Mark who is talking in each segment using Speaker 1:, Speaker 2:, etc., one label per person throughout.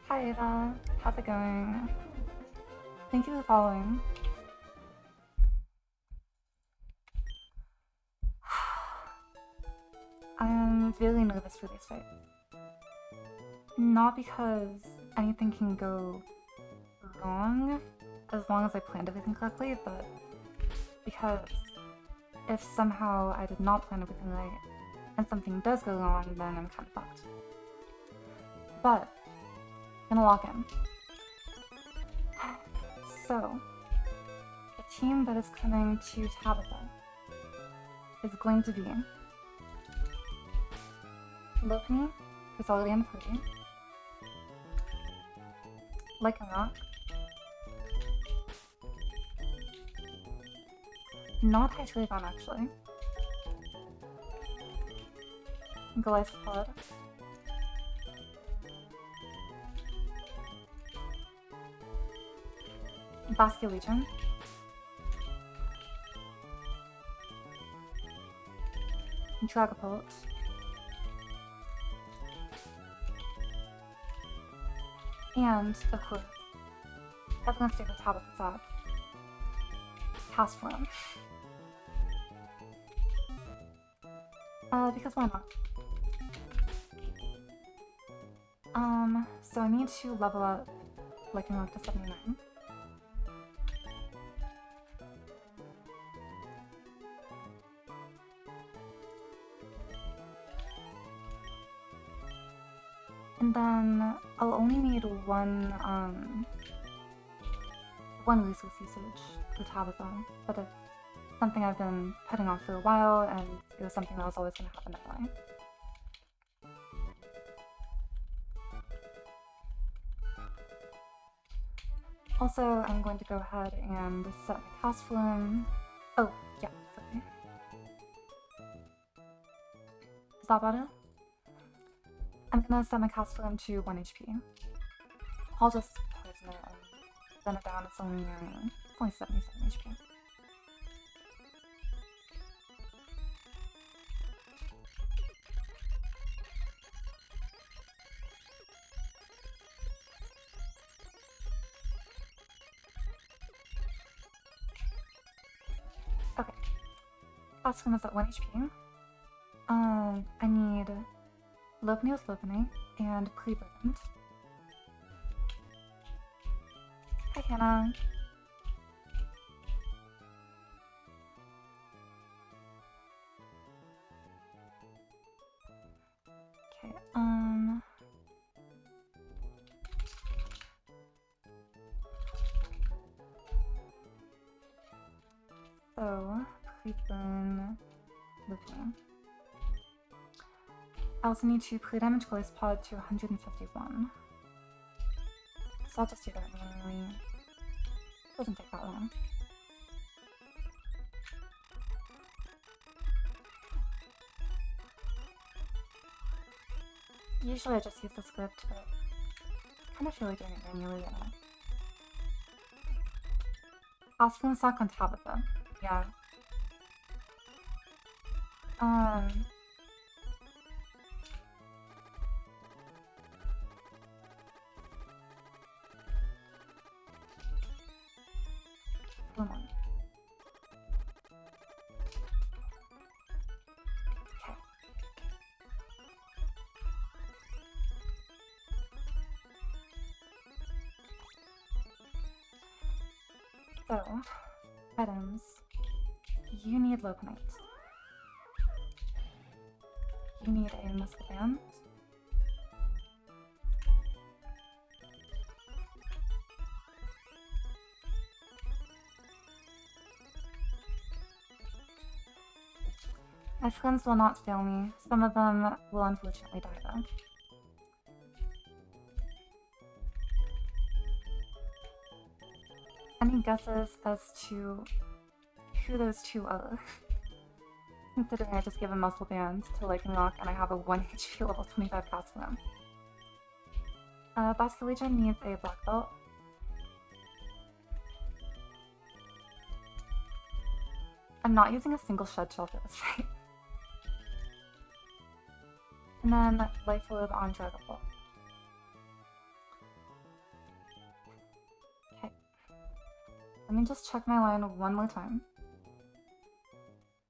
Speaker 1: Hi Ava, how's it going? Thank you for following. I'm really nervous for these fights. Not because anything can go wrong as long as I planned everything correctly, but because if somehow I did not plan everything right and something does go wrong, then I'm kind of fucked. But, I'm gonna lock in. So, the team that is coming to Tabitha is going to be Lopunny, who's already in the party, Lycanroc, not Hydreigon actually, Golisopod, Basculegion, Dragapult, and, of course, everyone's favorite Tabitha Zap, Castform. Because why not? So I need to level up Lycanroc to 79. And then I'll only need one resource usage for Tabitha, but it's something I've been putting off for a while, and it was something that was always going to happen anyway. Also, I'm going to go ahead and set my Castform. Oh, yeah, sorry. Is that better? I'm gonna set my Castform to 1 HP. I'll just poison it and send it down. It's only 77 HP. Okay. Castform is at 1 HP. I need Lopunny with Lopunny and Cleveland. Hi, Hannah. Okay, so, Cleveland, Lopunny. I also need to pre-damage Golisopod to 151. So I'll just do that manually. Doesn't take that long. Usually I just use the script, but I kind of feel like doing it manually now. Castform suck on Tabitha. Yeah. Hold on. Okay. So, items. You need Lopunite. You need a Muscle Band. My friends will not fail me. Some of them will unfortunately die though. Any guesses as to who those two are? Considering I just gave a Muscle Band to Lycanroc and I have a 1 HP level 25 Castform. Basculegion needs a Black Belt. I'm not using a single Shed Shell for this fight. And then Life Orb on Dragapult. Let me just check my line one more time.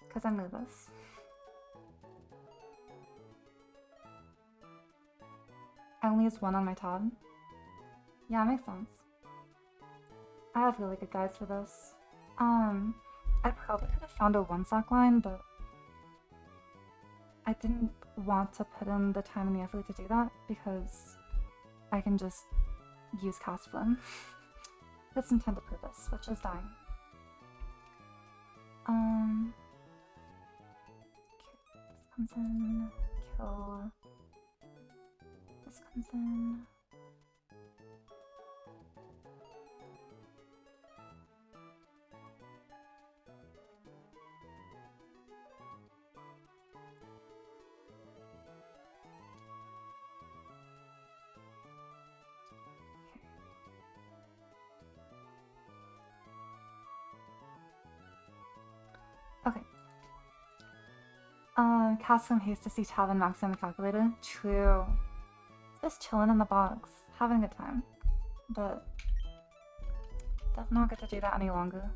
Speaker 1: Because I'm nervous. I only used one on my tab. Yeah, makes sense. I have really good guides for this. I probably could have found a one-sock line, but I didn't want to put in the time and the effort to do that because I can just use cast flame. Its intended purpose, which is dying. This comes in, kill. This comes in. Okay. Cast some haste to see Tab and Max in the calculator. True. Just chilling in the box, having a good time. But does not get to do that any longer.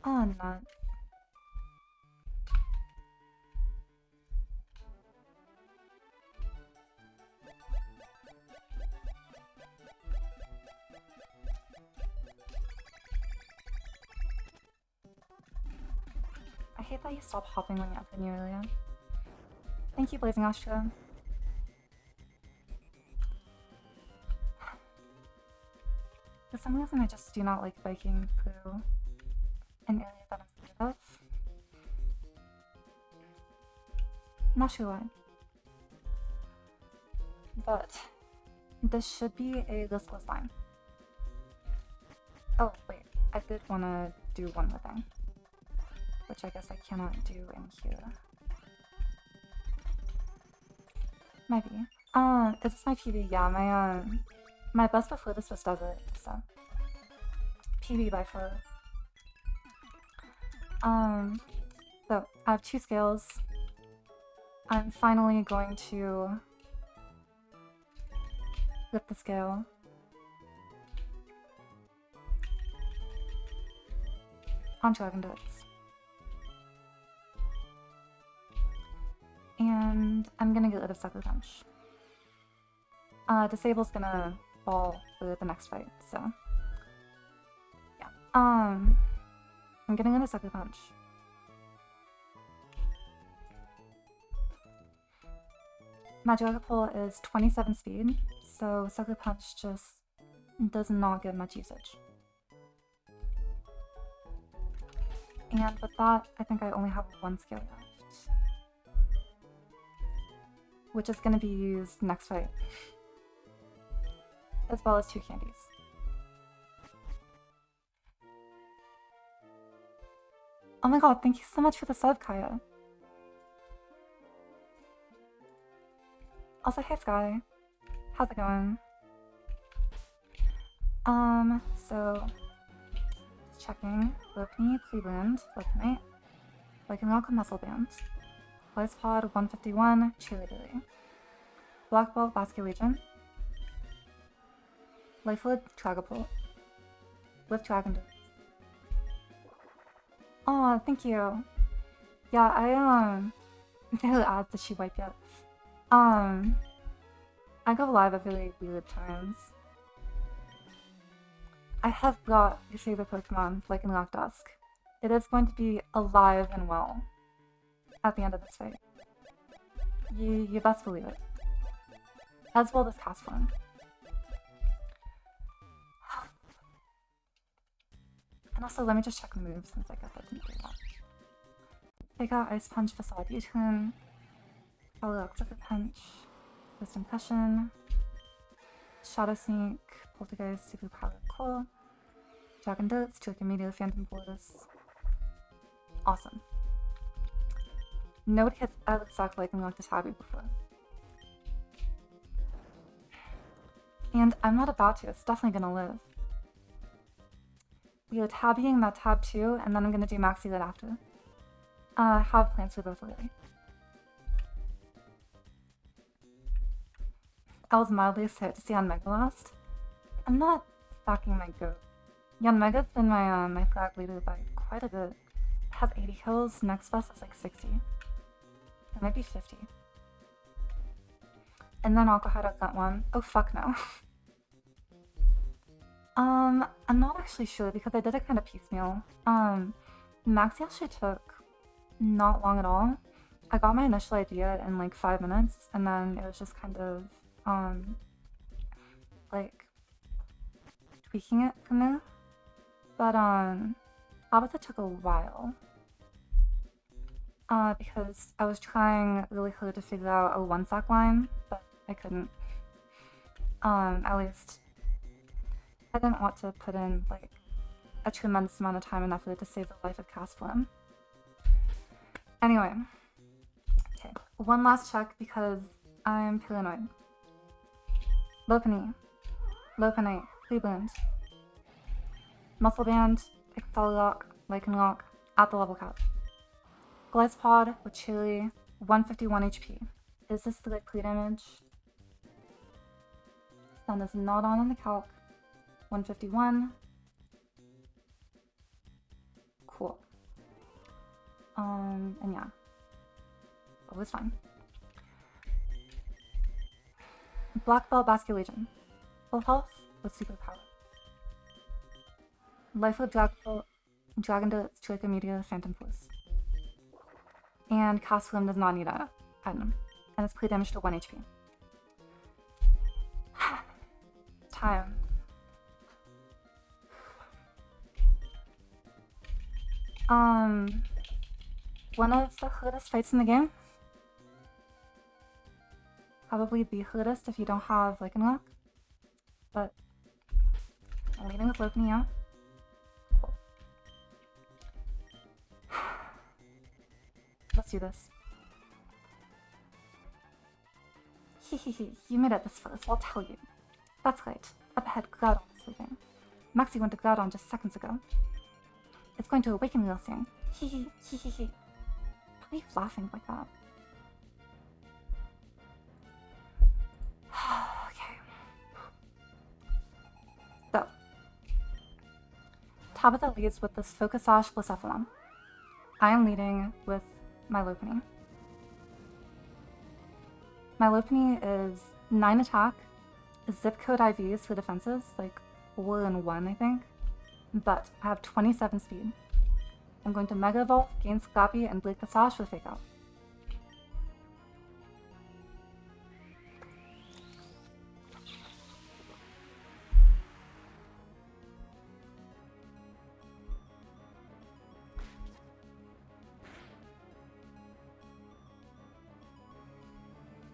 Speaker 1: Oh, nuts. I hate that you stopped hopping when you entered me earlier. Thank you, Blazing Astra. For some reason, I just do not like biking through an area that I'm scared of. Not sure why. But this should be a listless line. Oh, wait. I did want to do one more thing. Which I guess I cannot do in here. Might be. Is this my PB? Yeah, my best before this was Desert, so. PB by far. So I have 2 scales. I'm finally going to flip the scale. On Dragon Darts. And I'm gonna get rid of Sucker Punch. Disable's gonna fall for the next fight, so. Yeah. I'm getting rid of Sucker Punch. My Dragapult is 27 speed, so Sucker Punch just does not get much usage. And with that, I think I only have 1 skill left. Which is going to be used next fight. As well as 2 candies. Oh my god, thank you so much for the sub, Kaya. Also, hey Sky. How's it going? So... Checking. Lopunny, Cleveland, Lopunite. Lycanroc, Muscle Band. Pod 151, Cheerleader. Black Ball, Basket Legion. Lifelid, Dragapult. With Dragon Darts. Aw, thank you. Yeah, I really ads did she wipe yet? I go live at really weird times. I have got your favorite Pokemon, Lycanroc Dusk. It is going to be alive and well at the end of this fight. You best believe it. As well as cast form. And also, let me just check the moves since I guess I didn't do that. I got Ice Punch, Facade U-turn, Follow up Sucker Punch, Wisdom Cushion, Shadow Sneak, Poltergeist, Super Power Coal, Dragon Darts, Trick Meteor, Phantom Force. Awesome. Nobody has ever sucked like Lycanroc to Tabby before. And I'm not about to, it's definitely gonna live. We are tabbying that tab 2, and then I'm gonna do Maxi Lit after. Have plans for both already. I was mildly excited to see Yanmega last. I'm not stacking my goat. Yanmega's been my flag leader by quite a bit. It has 80 kills, next best is like 60. It might be 50. And then Alcoholic got one. Oh fuck no. I'm not actually sure because I did it kind of piecemeal. Maxi actually took not long at all. I got my initial idea in like 5 minutes, and then it was just kind of, like, tweaking it from there. But, Tabitha took a while. Because I was trying really hard to figure out a one-sack line, but I couldn't. At least, I didn't want to put in, like, a tremendous amount of time and effort to save the life of Casplan. Anyway. Okay, one last check because I'm paranoid. Lopunny. Lopunite. Cleveland. Muscle Band. Excellrock. Lycanroc. At the level cap. Gliscod with Chili. 151 HP. Is this the right play damage? Sun is not on the calc. 151. Cool. And yeah. It was fine. Black Belt Basculation. Full health with superpower. Life of Dragon to Trigger Meteor Phantom Force. And Casplan does not need an item. And it's play damage to 1 HP. Time. One of the hardest fights in the game. Probably the hardest if you don't have Lycanroc. But I'm leading with Lopunny out. Cool. Let's do this. Hehehe, you made it this far, so I'll tell you. That's right. Up ahead, Groudon is sleeping. Maxi went to Groudon just seconds ago. It's going to awaken real soon. Hehe, hehehe. Why are you laughing like that? Okay. So, Tabitha leads with this Focusage Blacephalon. I am leading with my Lopunny. My Lopunny is 9 attack, zip code IVs for defenses, like 4 and 1 I think, but I have 27 speed. I'm going to Mega Evolve, gain Scrappy, and Blade Passage for Fake Out.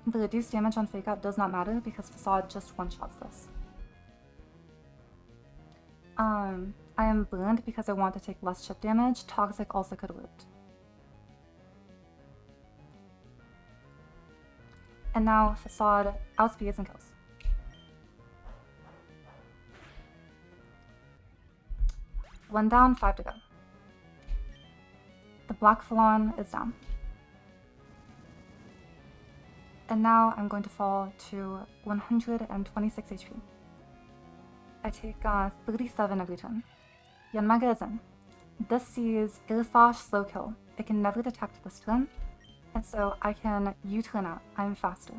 Speaker 1: The reduced damage on Fake Out does not matter because Facade just one-shots this. I am burned because I want to take less chip damage. Toxic also could have worked. And now Facade outspeeds and kills. One down, 5 to go. The Blacephalon is down. And now I'm going to fall to 126 HP. I take 37 every turn. Yanmega is in. This sees Air/Slash slow kill. It can never detect this turn, and so I can U-turn out. I'm faster.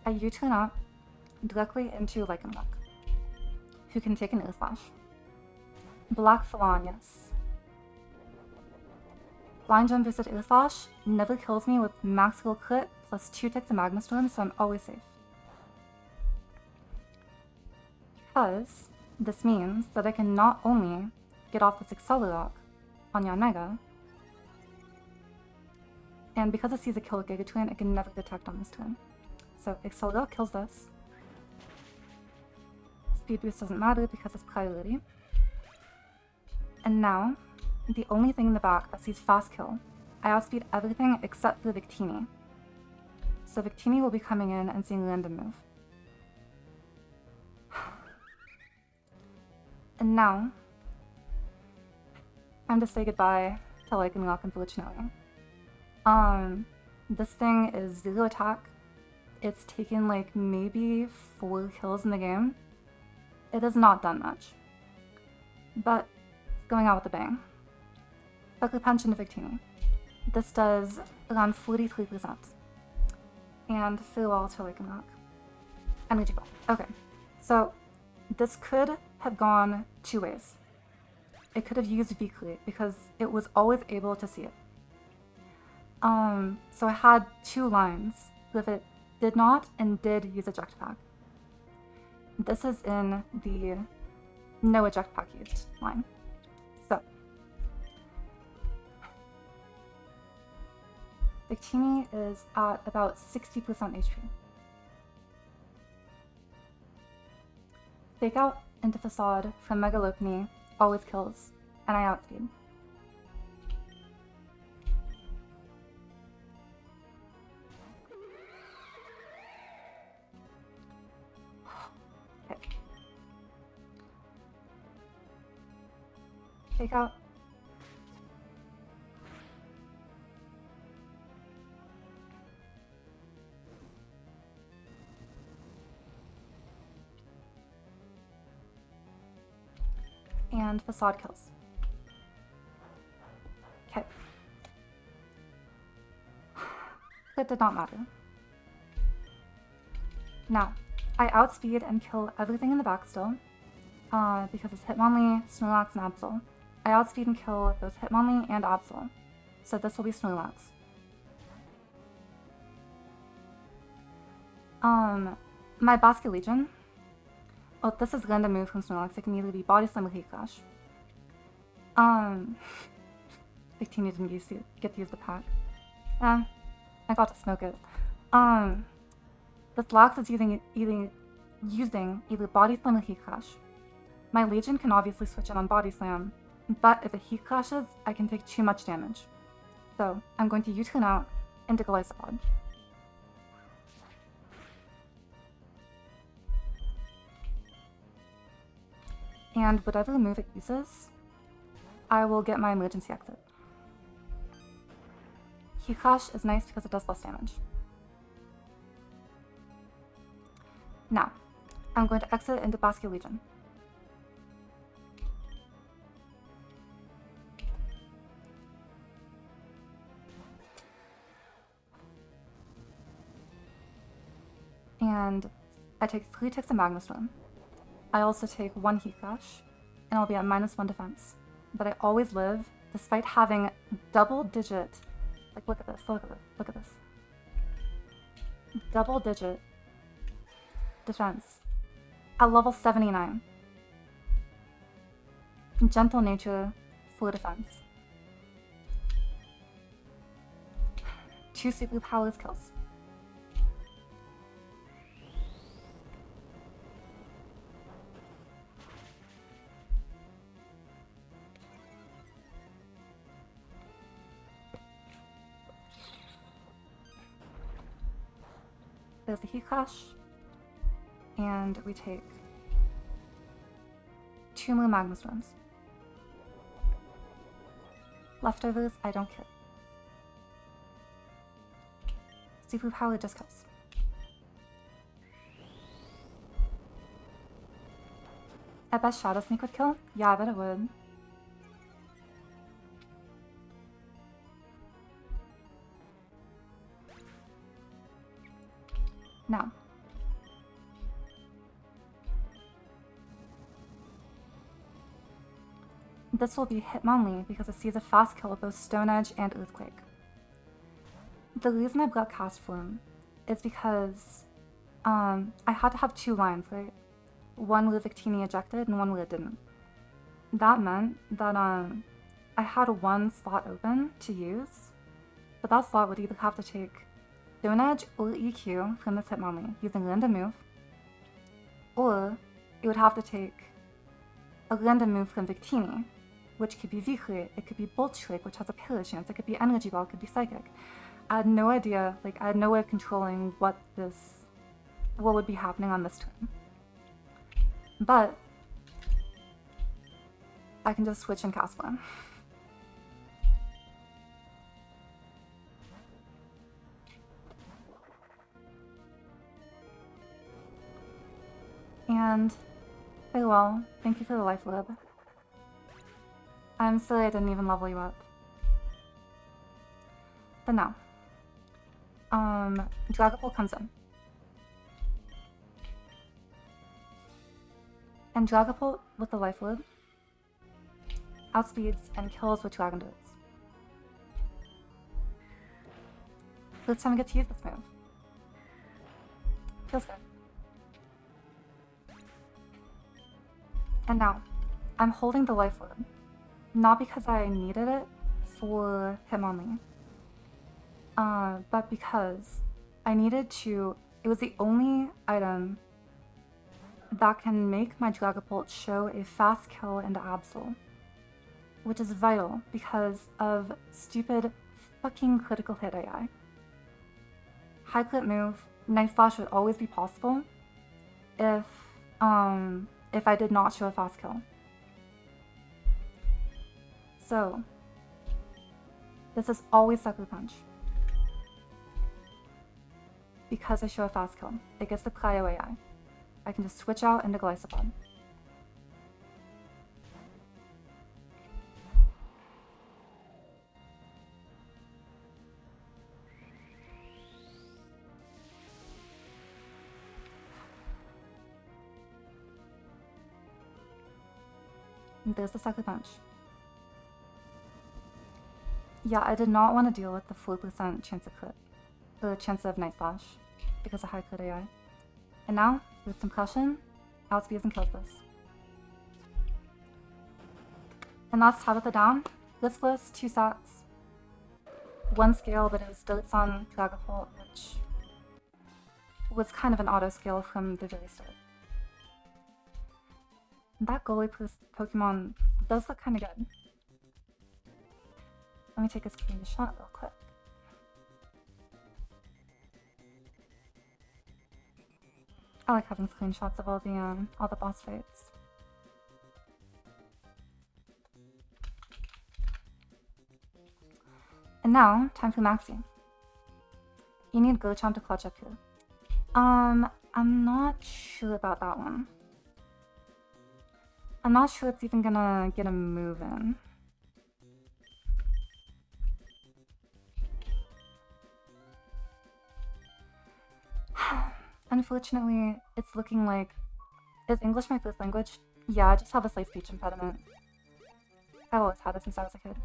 Speaker 1: I U-turn out directly into Lycanroc, who can take an Air/Slash. Blacephalon, yes. Blind Jump boosted Air/Slash never kills me with maximal crit plus 2 ticks of Magma Storm, so I'm always safe. Because this means that I can not only get off this Accelerock on Yanmega, and because it sees a kill with Giga Train, it can never detect on this turn. So Accelerock kills this. Speed boost doesn't matter because it's priority. And now, the only thing in the back that sees fast kill, I outspeed everything except for Victini. So Victini will be coming in and seeing random move. And now, time to say goodbye to Lycanroc, unfortunately. This thing is 0 attack. It's taken like maybe 4 kills in the game. It has not done much. But it's going out with a bang. Buckle Punch into Victini. This does around 43%. And Farewell to Ragnarok. Energy Ball. Okay, so this could have gone 2 ways. It could have used Vikli because it was always able to see it. So I had 2 lines with it did not and did use eject pack. This is in the no eject pack used line. So Victini is at about 60% HP. Fake out into Facade from Megalopony always kills, and I outspeed. Okay. Fake out. And Facade kills. Okay. That did not matter. Now, I outspeed and kill everything in the back still, because it's Hitmonlee, Snorlax, and Absol. I outspeed and kill both Hitmonlee and Absol, so this will be Snorlax. My Basket Legion. Oh, this is random move from Snorlax. It can either be Body Slam or Heat Clash. Victini didn't get to use the pack. I got to smoke it. This Lox is using either Body Slam or Heat Clash. My Legion can obviously switch in on Body Slam, but if it Heat Clashes, I can take too much damage. So I'm going to U-turn out into Golisopod. And whatever move it uses, I will get my emergency exit. Heat Clash is nice because it does less damage. Now, I'm going to exit into Basket Legion. And I take 3 ticks of Magma Storm. I also take 1 Heat Clash, and I'll be at -1 defense. But I always live, despite having double-digit... Like, look at this, look at this. Double-digit defense at level 79. Gentle Nature, 4 defense. 2 superpowers kills. There's the Heat Clash, and we take 2 more Magma Storms. Leftovers, I don't care. Superpower just kills. I bet Shadow Sneak would kill? Yeah, I bet it would. Now, this will be Hitmonlee because it sees a fast kill with both Stone Edge and Earthquake. The reason I got Cast Form is because I had to have 2 lines, right? One where Victini ejected and one where it didn't. That meant that I had 1 slot open to use, but that slot would either have to take Stone Edge or EQ from this Hitmonlee using random move, or it would have to take a random move from Victini, which could be Vikri, it could be Bolt Strike, which has a Pillar Chance, it could be Energy Ball, it could be Psychic. I had no idea, I had no way of controlling what would be happening on this turn. But I can just switch and cast one. And farewell. Thank you for the life lib. I'm silly I didn't even level you up. But now, Dragapult comes in. And Dragapult with the life lib outspeeds and kills with Dragon Darts. First time I get to use this move. Feels good. And now, I'm holding the life lib, not because I needed it for Hitmonlee, but because I needed to. It was the only item that can make my Dragapult show a fast kill into Absol, which is vital because of stupid fucking critical hit AI. High crit move, Night Slash would always be possible if I did not show a fast kill. So, this is always Sucker Punch. Because I show a fast kill, it gets the Cryo AI. I can just switch out into Glycopod. And there's the Sucker Punch. Yeah, I did not want to deal with the 4% chance of crit. The chance of Night Slash because of high crit AI. And now, with Concussion, outspeeds and kills this. And that's Tabitha down. Listless, 2 sats. 1 scale, but it was Darts on Dragapult, which was kind of an auto scale from the very start. And that goalie Pokemon does look kind of good. Let me take a screenshot real quick. I like having screenshots of all the boss fights. And now, time for Maxie. You need Garchomp to clutch up here. I'm not sure about that one. I'm not sure it's even gonna get a move in. Unfortunately, it's looking like... Is English my first language? Yeah, I just have a slight speech impediment. I've always had it since I was a kid.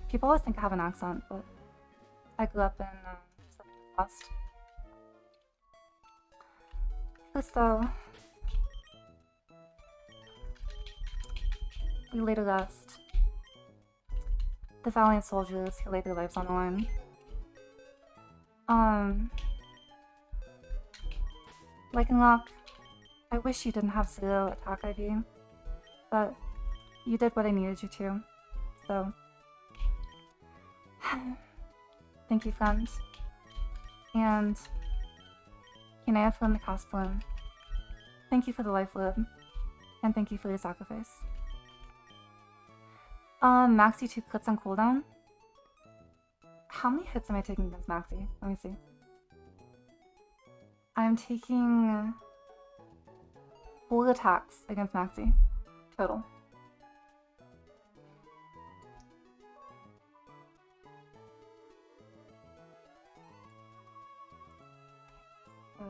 Speaker 1: People always think I have an accent, but I grew up in the West. First though, we laid to rest the valiant soldiers who laid their lives on the line. Lycanroc, I wish you didn't have 0 attack ID, but you did what I needed you to, so thank you, friend. And Kinea from the Cast Bloom, thank you for the life lib, and thank you for your sacrifice. Maxie 2 crits on cooldown. How many hits am I taking against Maxie? Let me see. I'm taking 4 attacks against Maxie, total. So,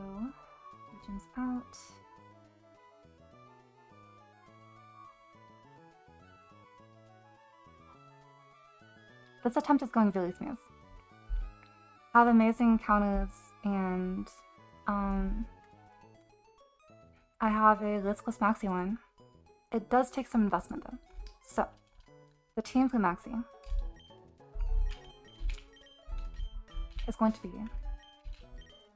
Speaker 1: regions out. This attempt is going really smooth. I have amazing counters, and I have a listless Maxie line. It does take some investment though. So, the team for Maxie is going to be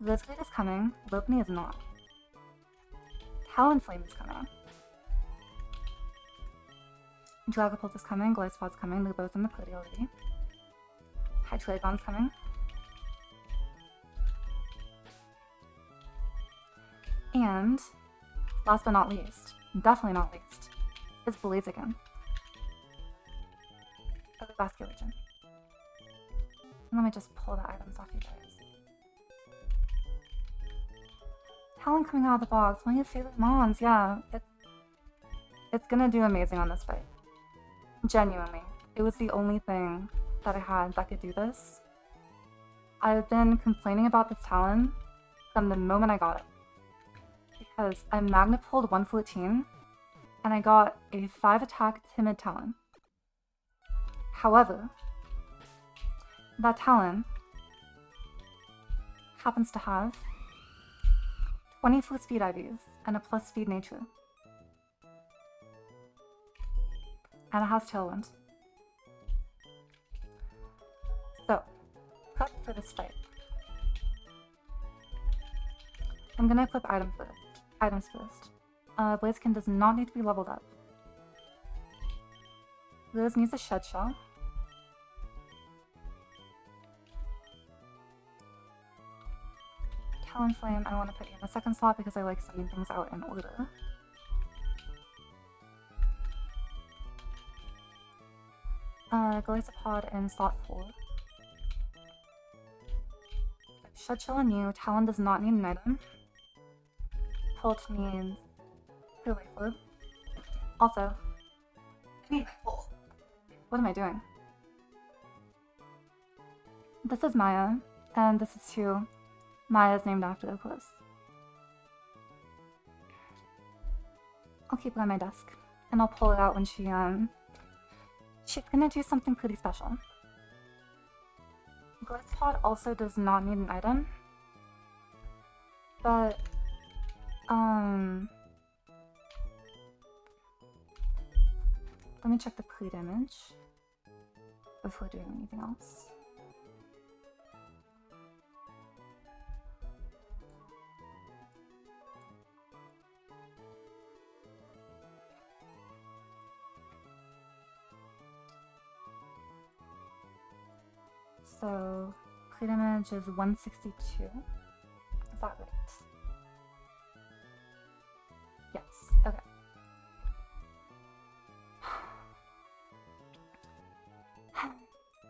Speaker 1: Blitzcrank is coming, Lopunny is not. Talonflame is coming. Dragapult is coming, Glycepod's coming, they're both in the party already. Hydreigon's coming. And, last but not least, definitely not least, is Blaziken of the Basket region. And let me just pull the items off you guys. Talon coming out of the box, one of your favorite mons, yeah. It's gonna do amazing on this fight. Genuinely. It was the only thing that I had that could do this. I've been complaining about this Talon from the moment I got it. Because I Magna pulled 114, and I got a 5 attack Timid Talon. However, that Talon happens to have 24 speed IVs and a plus speed nature. And it has Tailwind. So, prep for this fight. I'm gonna equip items first. Blaziken does not need to be leveled up. Liz needs a Shed Shell. Talonflame, I want to put you in the second slot because I like sending things out in order. Golisopod in slot 4. Shed Shell and you. Talon does not need an item. Pult needs Clear Life Orb. Also, I need my Pult. What am I doing? This is Maya, and this is who Maya is named after, of course. I'll keep it on my desk, and I'll pull it out when she's gonna do something pretty special. Golisopod also does not need an item, but let me check the pre-damage before doing anything else. So, pre-damage is 162. Is that right? Yes, okay.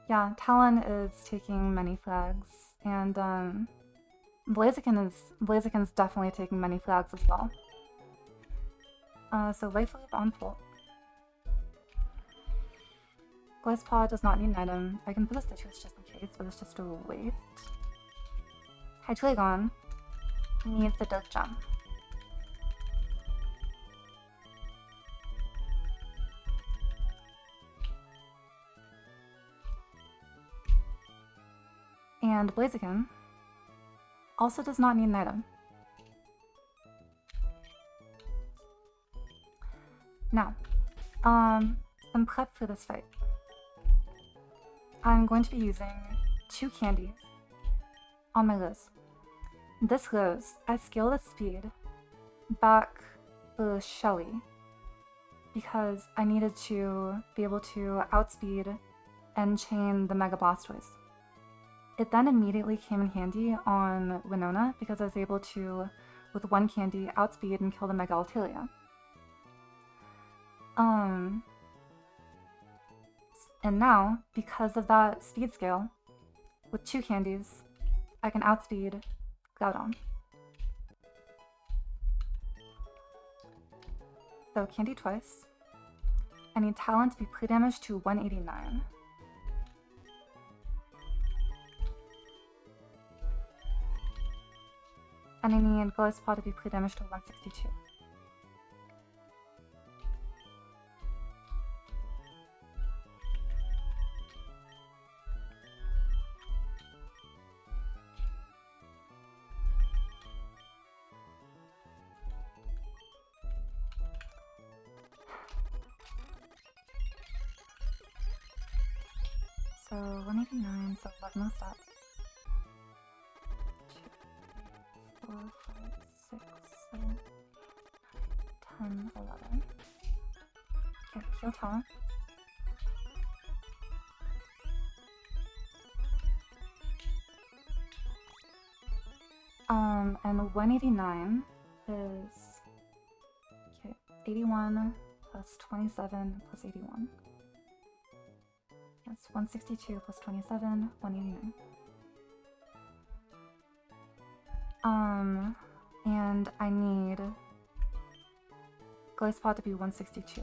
Speaker 1: Yeah, Talon is taking many flags, and Blaziken's definitely taking many flags as well. So Life Orb on Pult. Golisopod does not need an item. I can put this to just in case, but it's just a waste. Hydreigon needs the Dark Gem. And Blaziken also does not need an item. Now, some prep for this fight. I'm going to be using 2 candies on my Liz. This Liz, I scaled its speed back for Shelly because I needed to be able to outspeed and chain the Mega Blastoise. It then immediately came in handy on Winona because I was able to, with 1 candy, outspeed and kill the Mega Altaria. And now, because of that speed scale, with 2 candies, I can outspeed Groudon. So candy twice. I need Talon to be pre-damaged to 189. And I need Golisopod to be pre-damaged to 162. So 189, so 11 left up. 2, 4, 5, 6, 7, 10, 11. Okay, heal Talon. And 189 is, okay, 81 plus 27 plus 81. That's 162 plus 27, 189. And I need Glyspot to be 162.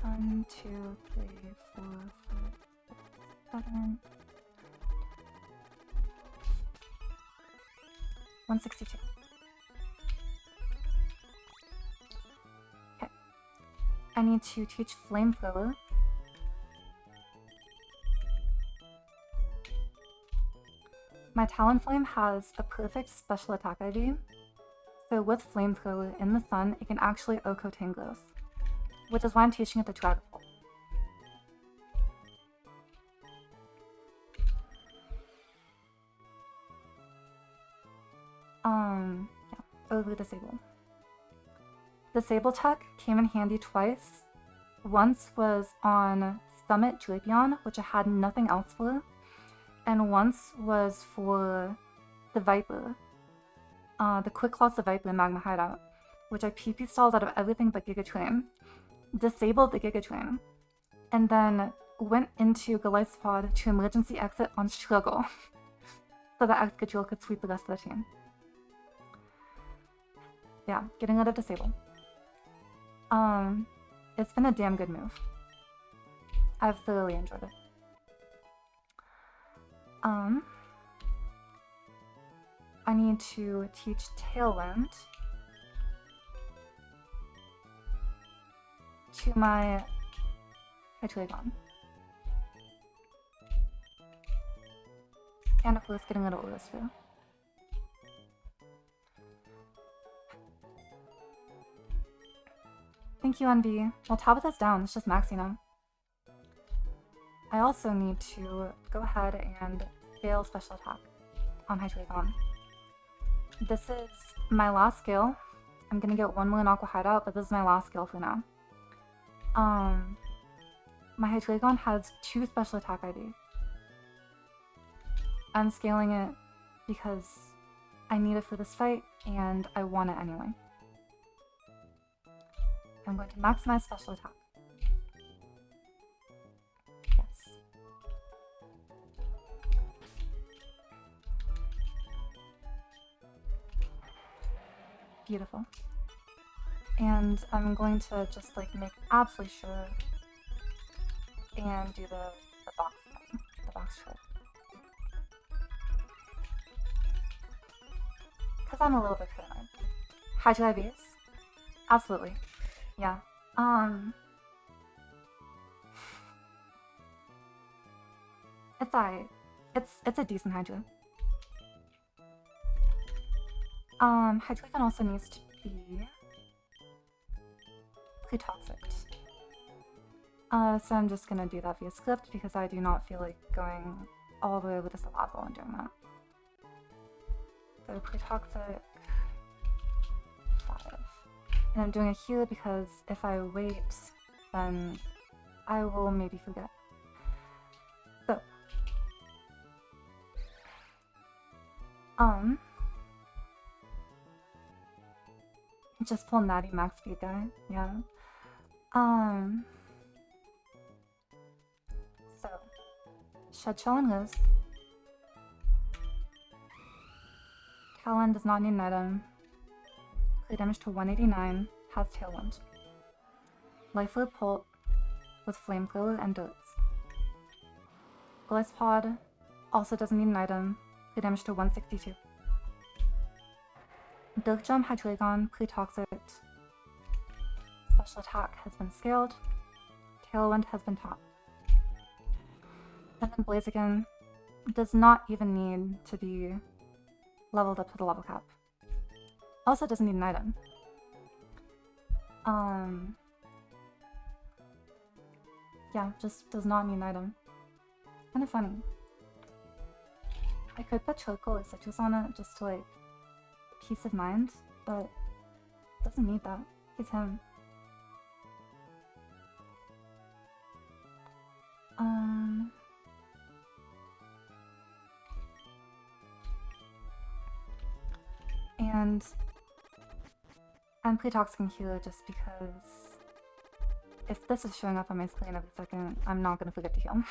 Speaker 1: One, two, three, 4, 5, 6, 7. 162. Okay. I need to teach Flamethrower. My Talonflame has a perfect special attack ID, so with Flamethrower in the sun, it can actually Oko Tangos, which is why I'm teaching it the Dragapult. Yeah, over Disable. Disable tech came in handy twice. Once was on Summit Drapion, which I had nothing else for, and once was for the Viper, the Quick Loss of Viper in Magma Hideout, which I PP stalled out of everything but Giga Train, disabled the Giga Train, and then went into Glyspod to emergency exit on Struggle so that Excadrill could sweep the rest of the team. Yeah, getting rid of Disable. It's been a damn good move. I've thoroughly enjoyed it. I need to teach Tailwind to my Hydreigon. And of course getting rid of Oilsphere. Thank you, Envy. Well, Tabitha's down. It's just Maxie now. I also need to go ahead and scale special attack on Hydreigon. This is my last skill. I'm gonna get one more in Aqua Hideout, but this is my last skill for now. My Hydreigon has 2 special attack ID. I'm scaling it because I need it for this fight, and I want it anyway. I'm going to maximize special attack. Yes. Beautiful. And I'm going to just like make absolutely sure and do the box thing, the box trick. Because I'm a little bit paranoid. Hydro IVs? Absolutely. Yeah. It's alright. It's a decent Hydra. Hydreigon also needs to be pre-toxic. So I'm just gonna do that via script because I do not feel like going all the way over to Salavo and doing that. So pre-toxic 5. And I'm doing it here because if I wait, then I will maybe forget. So, just pull Natty max speed guy, yeah. So, Shed Shell and Liz. Talon does not need an item. Clear damage to 189, has Tailwind. Life Orb Pult with Flamethrower and Dirts. Glyspod also doesn't need an item. Clear damage to 162. Dirt Jump Hydreigon, pre-toxic. Special attack has been scaled. Tailwind has been taught. And then Blaziken does not even need to be leveled up to the level cap. Also doesn't need an item. Yeah, just does not need an item. Kinda funny. I could put Choco or Citrus on it just to like peace of mind, but doesn't need that. He's him. And I'm pre-toxicing here just because if this is showing up on my screen every second, I'm not gonna forget to heal.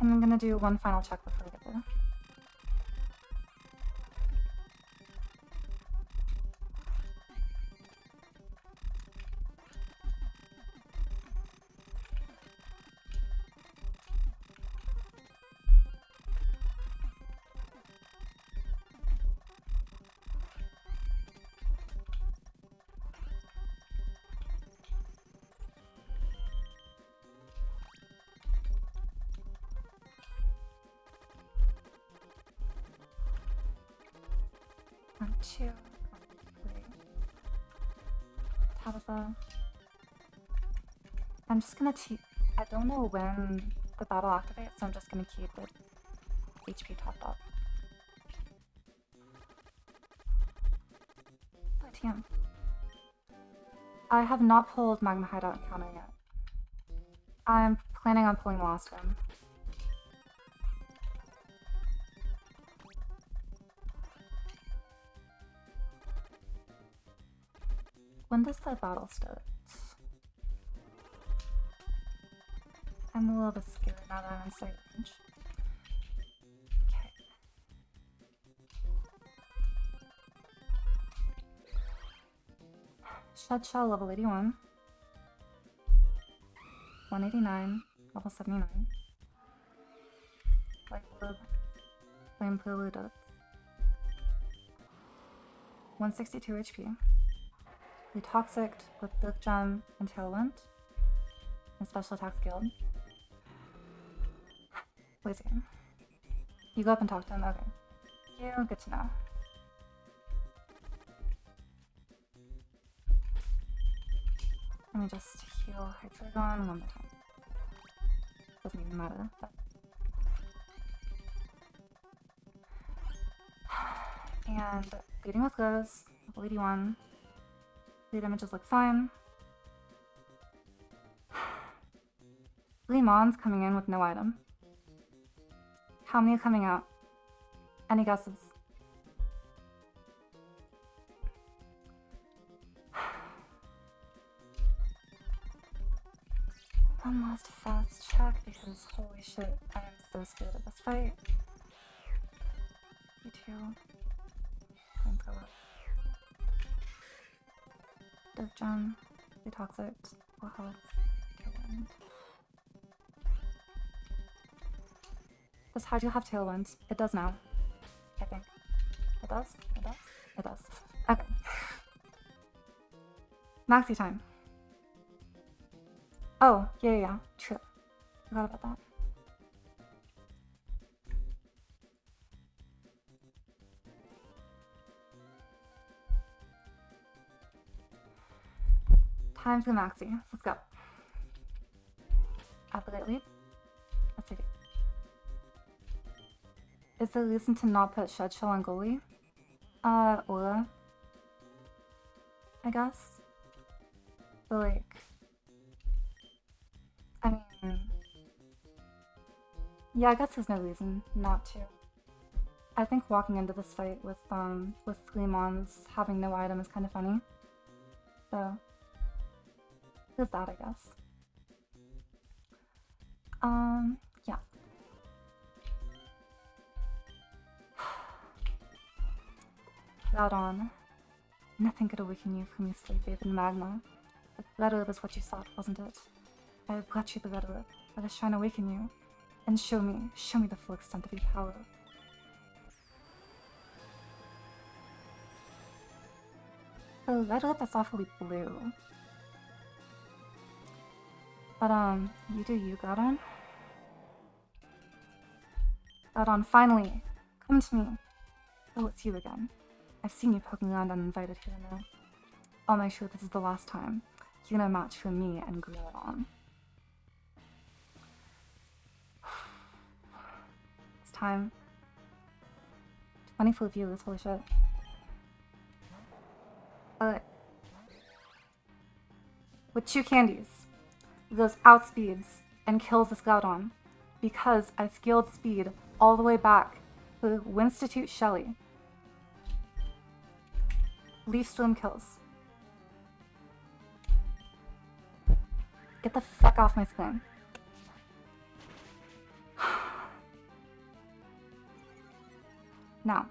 Speaker 1: And I'm gonna do one final check before we get there. One, two, three. Tabitha. I'm just gonna I don't know when the battle activates, so I'm just gonna keep it HP topped up. Oh, TM. I have not pulled Magma Hideout Encounter yet. I'm planning on pulling the last one. When does the battle start? I'm a little bit scared now that I'm in sight range. Okay. Shed Shell level 81. 189, level 79. Light Orb, Flame Prelude, 162 HP. We Toxic with Bilk Gem and Tailwind, and Special Attack Skilled. Wait a second. You go up and talk to him? Okay. You, good to know. Let me just heal Hydreigon one more time. Doesn't even matter. But... and leading with Glows, level 81. Lead images look fine. 3 Mons coming in with no item. How many are coming out? Any guesses? One last fast check because holy shit, I am so scared of this fight. You too. Don't go up. Bilk Gem, be Toxic, will help. Tailwind. Does Hydro have Tailwind? It does now. I think. It does? It does? It does. Okay. Maxi time. Oh, yeah. True. Forgot about that. Time for Maxi. Let's go. Applicate lead. Let's take it. Is there a reason to not put Shed Shell on goalie? Aura. I guess. But like... I mean... yeah, I guess there's no reason not to. I think walking into this fight with 3 Mons having no item is kind of funny. So... there's that, I guess. Yeah. Groudon. Nothing could awaken you from your sleep bathed in magma. The red orb is what you sought, wasn't it? I have brought you the red orb. Let us try and awaken you. And show me the full extent of your power. The red orb that's awfully blue. But you do you, Groudon. Groudon, finally! Come to me! Oh, it's you again. I've seen you poking around uninvited here and there. I'll make sure this is the last time. You're no match for me and Groudon. It's time. 24 viewers, holy shit. with 2 candies. Those outspeeds and kills this Groudon because I scaled speed all the way back to Winstitute Shelly. Leaf Storm kills. Get the fuck off my screen. Now,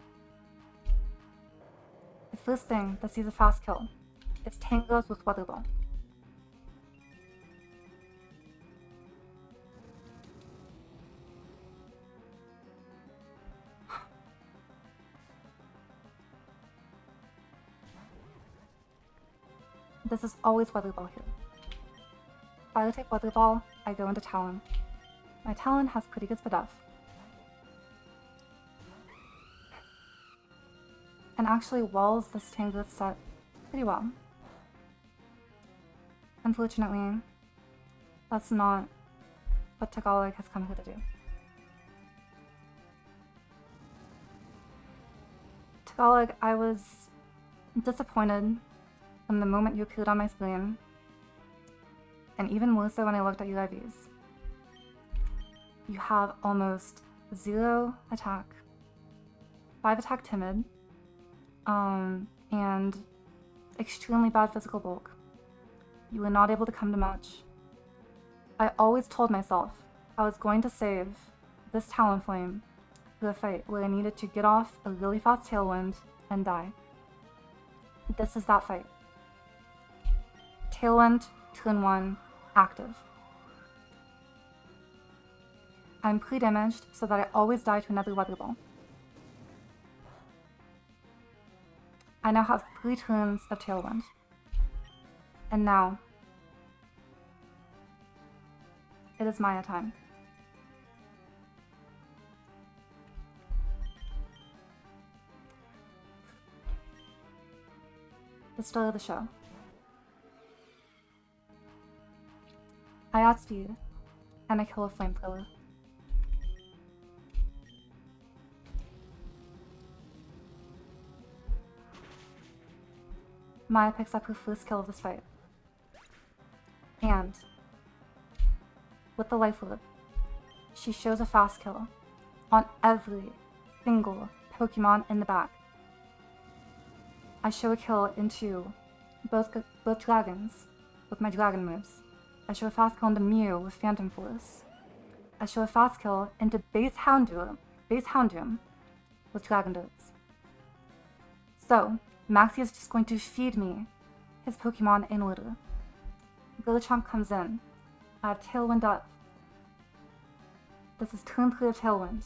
Speaker 1: the first thing that sees a fast kill is Tangos with Weather Ball. This is always Weather Ball here. Fire type Weather Ball, I go into Talon. My Talon has pretty good Spadef. And actually walls this Tangrowth set pretty well. Unfortunately, that's not what Tagalog has come here to do. Tagalog, I was disappointed from the moment you appeared on my screen, and even more so when I looked at your IVs. You have almost 0 attack, 5 attack timid, and extremely bad physical bulk. You were not able to come to match. I always told myself I was going to save this Talonflame for a fight where I needed to get off a really fast Tailwind and die. This is that fight. Tailwind, turn 1, active. I'm pre-damaged so that I always die to another Weather Ball. I now have 3 turns of Tailwind. And now, it is Maya time. The start of the show. I outspeed, and I kill a Flamethrower. Maya picks up her first kill of this fight. And, with the Life Orb, she shows a fast kill on every single Pokemon in the back. I show a kill into both dragons with my dragon moves. I show a fast kill into Mew with Phantom Force. I show a fast kill into base Houndoom with Dragon Darts. So, Maxie is just going to feed me his Pokemon in order. Garchomp comes in. I have Tailwind up. This is turn 3 of Tailwind.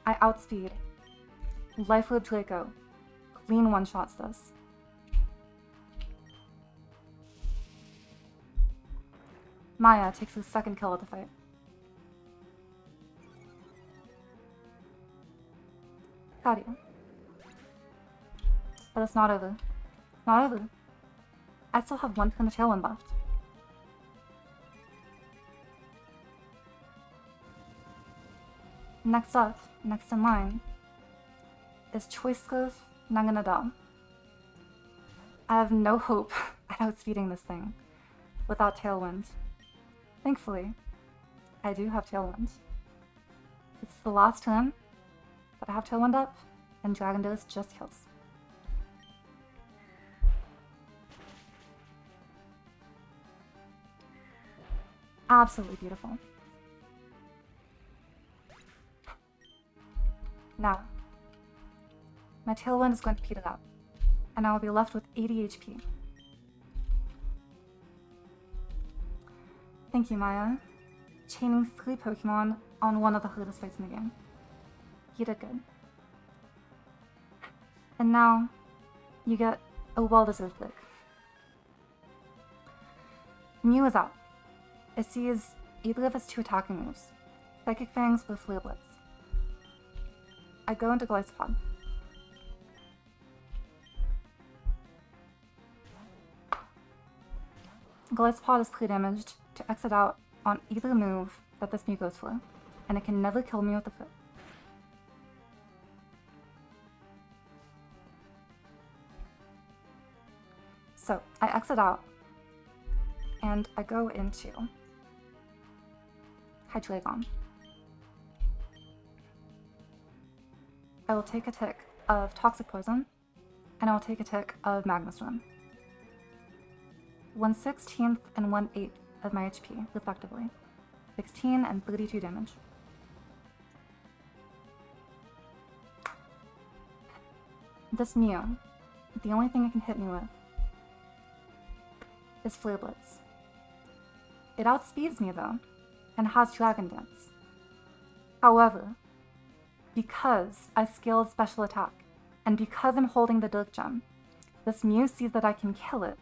Speaker 1: I outspeed. Life Orb Draco. Clean one-shots this. Maya takes his second kill of the fight. Got you. But it's not over. It's not over. I still have 1 turn of Tailwind left. Next up, next in line, is Choice Scarf Naganadel. I have no hope at outspeeding this thing without Tailwind. Thankfully, I do have Tailwind. It's the last turn that I have Tailwind up, and Dragon Dance just kills. Absolutely beautiful. Now, my Tailwind is going to peter out, and I will be left with 80 HP. Thank you, Maya. Chaining 3 Pokemon on one of the hardest fights in the game. You did good. And now, you get a well-deserved break. Mew is out. It sees either of his 2 attacking moves, Psychic Fangs or Flare Blitz. I go into Gliscod. Gliscod is pre-damaged to exit out on either move that this Mew goes for, and it can never kill me with the foot. So, I exit out, and I go into Hydreigon. I will take a tick of Toxic Poison, and I will take a tick of Magma Storm. 1/16 and 1/8 of my HP, respectively. 16 and 32 damage. This Mew, the only thing it can hit me with is Flare Blitz. It outspeeds me though, and has Dragon Dance. However, because I scaled special attack, and because I'm holding the Dirk Gem, this Mew sees that I can kill it,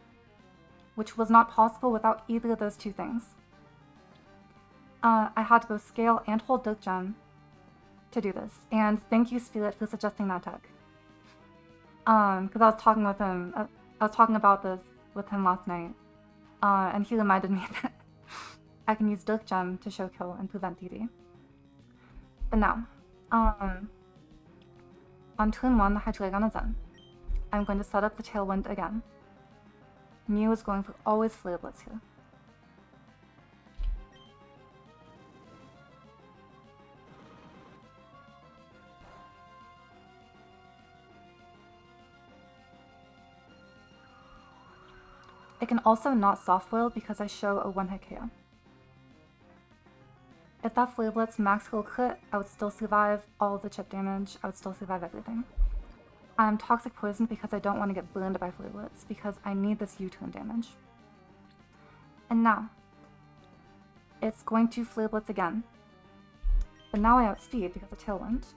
Speaker 1: which was not possible without either of those two things. I had to both scale and hold Dirk Gem to do this, and thank you, Spirit, for suggesting that tech. Because I was talking with him, I was talking about this with him last night, and he reminded me that I can use Dirk Gem to show kill and prevent DD. But now, on turn 1, the Hydreigon is in. I'm going to set up the Tailwind again. Mew is going for always Flare Blitz here. It can also not soft boil because I show a 1-hit KO. If that Flare Blitz max kill crit, I would still survive all of the chip damage, I would still survive everything. I'm Toxic Poison because I don't want to get burned by Flare Blitz, because I need this U-turn damage. And now, it's going to Flare Blitz again. But now I outspeed because of Tailwind.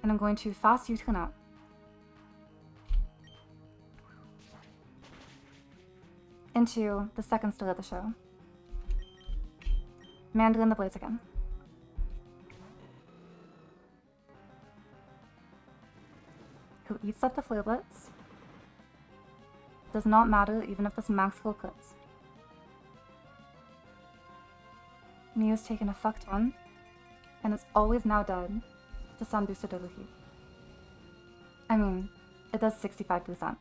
Speaker 1: And I'm going to fast U-turn out. Into the second star of the show. Mandarin the Blaze again. Who eats up the Flare Blitz. Does not matter even if this max kill crits. Mew's taken a fuck ton, and is always now dead to Sun Boosted Overheat. I mean, it does 65%.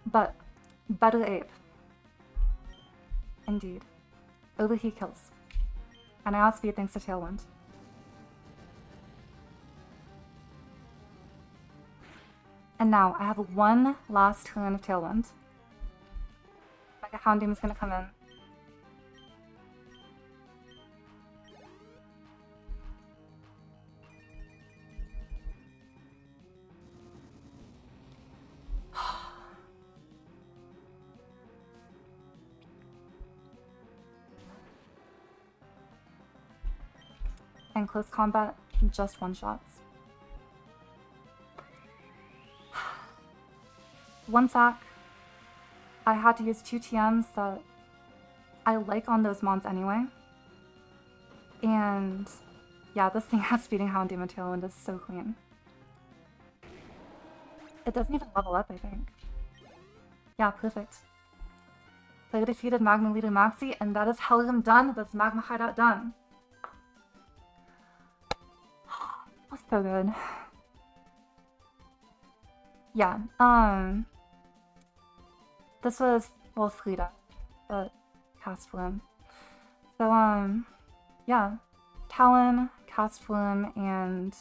Speaker 1: But better Ape. Indeed. Overheat kills. And I outspeed thanks to Tailwind. And now I have one last turn of Tailwind. Like a Houndoom is gonna come in. And close combat, just one-shots. One sack. I had to use 2 TMs that I like on those mons anyway. And yeah, this thing has speeding Houndoom and Tailwind is so clean. It doesn't even level up, I think. Yeah, perfect. Player defeated Magma Leader Maxi, and that is Helgrim done. That's Magma Hideout done. That's so good. Yeah, this was, well, Frida, but Cast Flume. So, yeah, Talon, Cast Flume, and,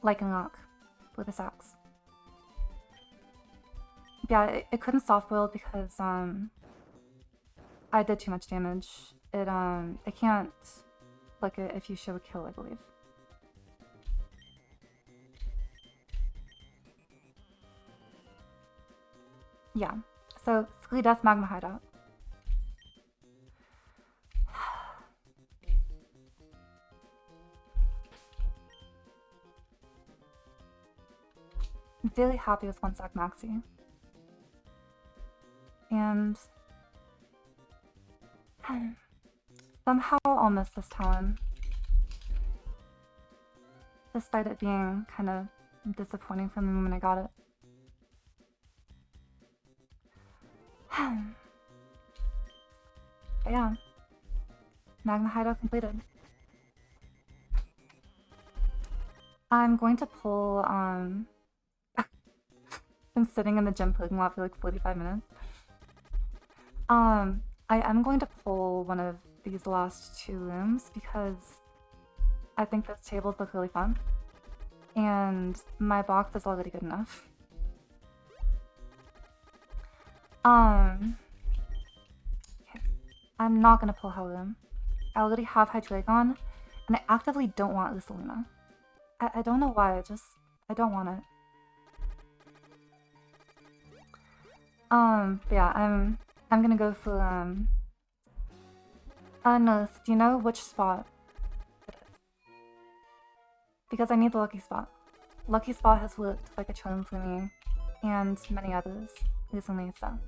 Speaker 1: Lycanroc with the sacks. Yeah, it couldn't soft boil because, I did too much damage. It can't flick it if you show a kill, I believe. Yeah, so 3 death Magma Hideout. I'm really happy with 1 sack Maxi. And somehow I'll miss this Talon. Despite it being kind of disappointing from the moment I got it. But yeah, Magma Hideout completed. I'm going to pull Been sitting in the gym parking lot for like 45 minutes. I am going to pull one of these last two rooms because I think those tables look really fun. And my box is already good enough. Okay. I'm not gonna pull Helium. I already have Hydreigon, and I actively don't want Ursaluna. I don't know why, I don't want it. But yeah, I'm gonna go for, Nurse, do you know which spot it is? Because I need the lucky spot. Lucky spot has worked like a charm for me, and many others recently, so.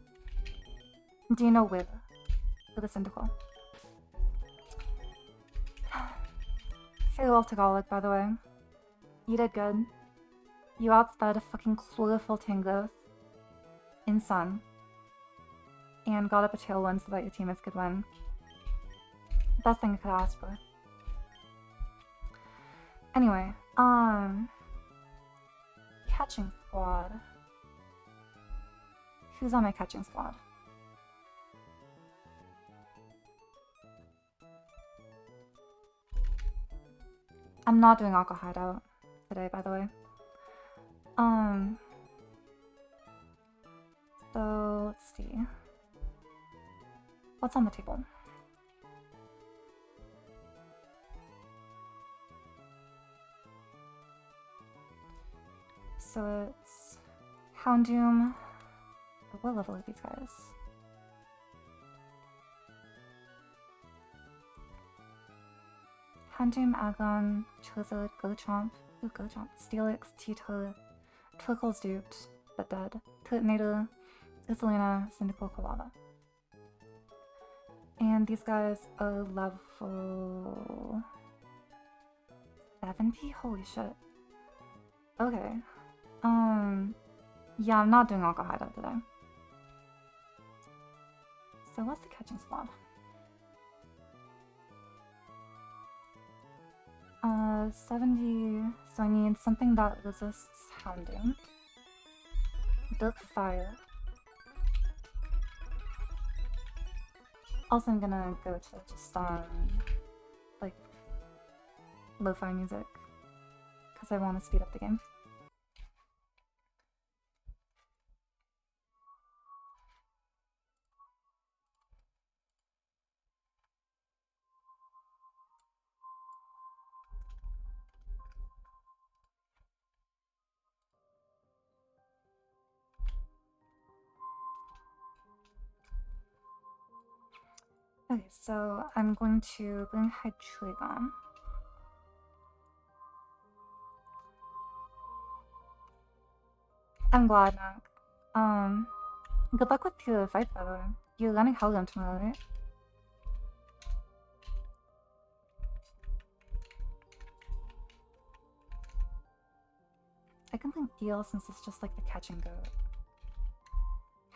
Speaker 1: Do you know where? For the Cyndaquil. Farewell Tagalog, by the way. You did good. You outsped a fucking chlorophyll Tangrowth in Sun. And got up a Tailwind so that your teammates could win. Best thing I could ask for. Anyway, catching squad. Who's on my catching squad? I'm not doing Aqua Hideout today, by the way. So let's see. What's on the table? So it's Houndoom. What level are these guys? Houndoom, Agon, Charizard, Garchomp, Garchomp, Steelix, Tito, Turkle's duped, but dead, Turtonator, Ursaluna, Cyndaquil, Quilava. And these guys are level 70? Holy shit. Okay. Yeah, I'm not doing Aqua Hideout today. So what's the catching squad? 70, so I need something that resists Houndoom. Dark Fire. Also, I'm gonna go to just, like, lo-fi music. Because I want to speed up the game. Okay, so I'm going to bring Hydreigon. I'm glad, Mac. Good luck with your fight, by the way. You're running Helium tomorrow, right? I can think Eel since it's just like the catch and go.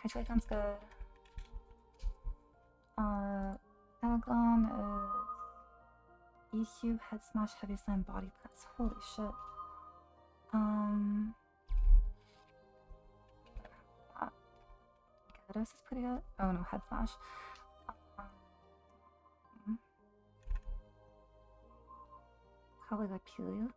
Speaker 1: Hydreigon's good. Agon is EQ, Head Smash, Heavy Slam, Body Press. Holy shit. Gyarados is pretty good. Oh no, Head Smash. Probably like Pelio.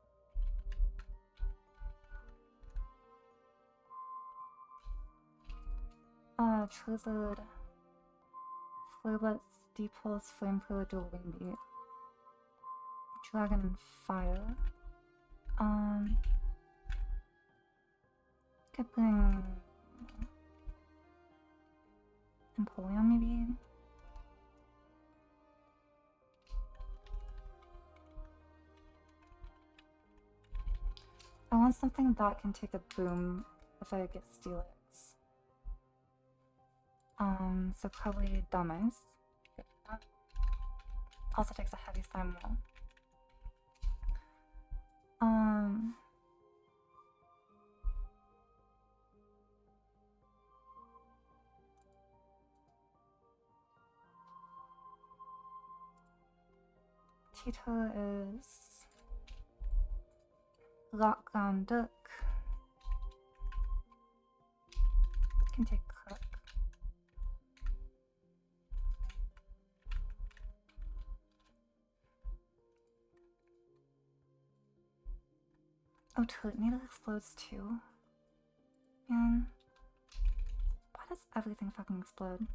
Speaker 1: Charizard, Flare Blitz, D-Pulse, Flamethrower, Dual Wing Beat, Dragon and Fire. Could bring Empoleon maybe? I want something that can take a boom if I get Steelix. So probably Dummies. Also takes a heavy slime wall. Tito is Lockground Duck. can take cook. Oh, Tulip Needle explodes too. Man. Why does everything fucking explode?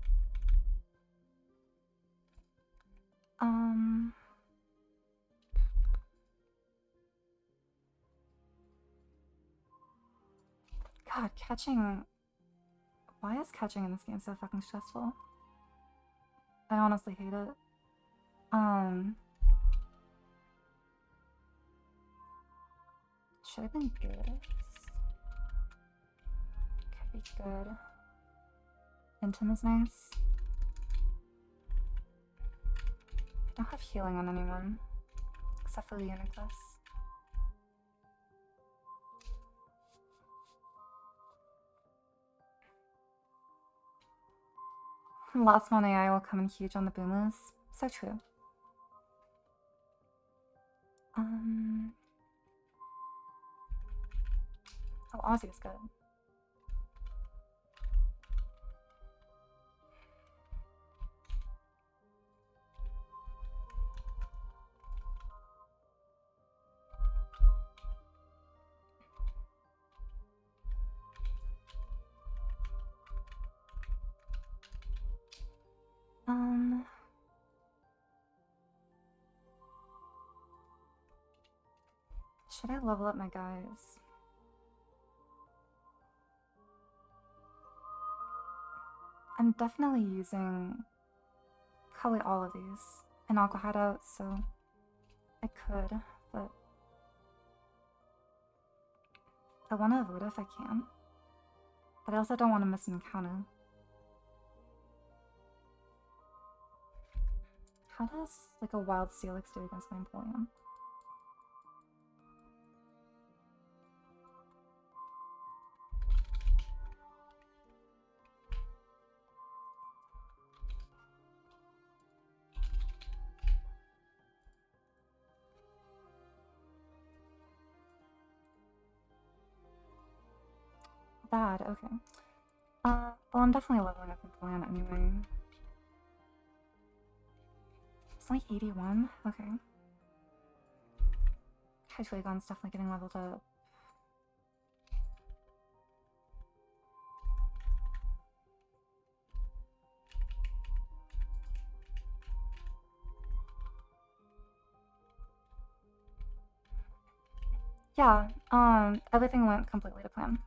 Speaker 1: God, catching... Why is catching in this game so fucking stressful? I honestly hate it. Should have been good. Could be good. Intim is nice. I don't have healing on anyone. Except for the Uniclus. Last one AI will come in huge on the boomers. So true. Oh, Ozzy is good. Should I level up my guys? I'm definitely using probably all of these in Aqua Hideout, so I could, but I want to avoid it if I can. But I also don't want to miss an encounter. How does like a wild Steelix do against my Empoleon? Bad, okay. Well, I'm definitely leveling up Empoleon anyway. It's like 81? Okay. Hydreigon's definitely getting leveled up. Yeah, everything went completely to plan.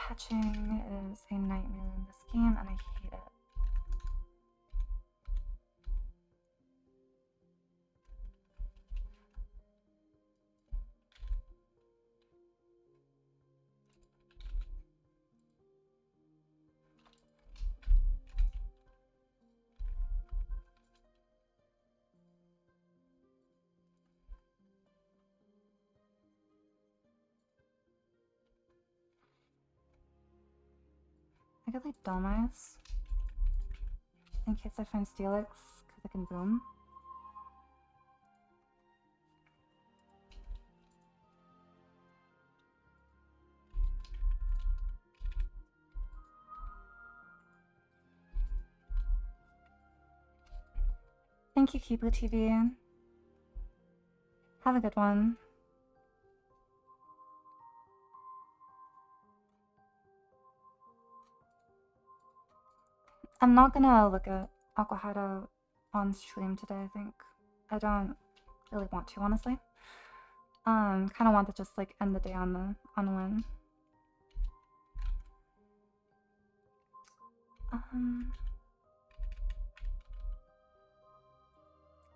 Speaker 1: Catching is a nightmare in this game, and I hate it. I could like Dhelmise in case I find Steelix, because I can boom. Thank you, Kibu TV. Have a good one. I'm not gonna look at Aqua Hideout on stream today, I think. I don't really want to, honestly. Kind of want to just like end the day on a win.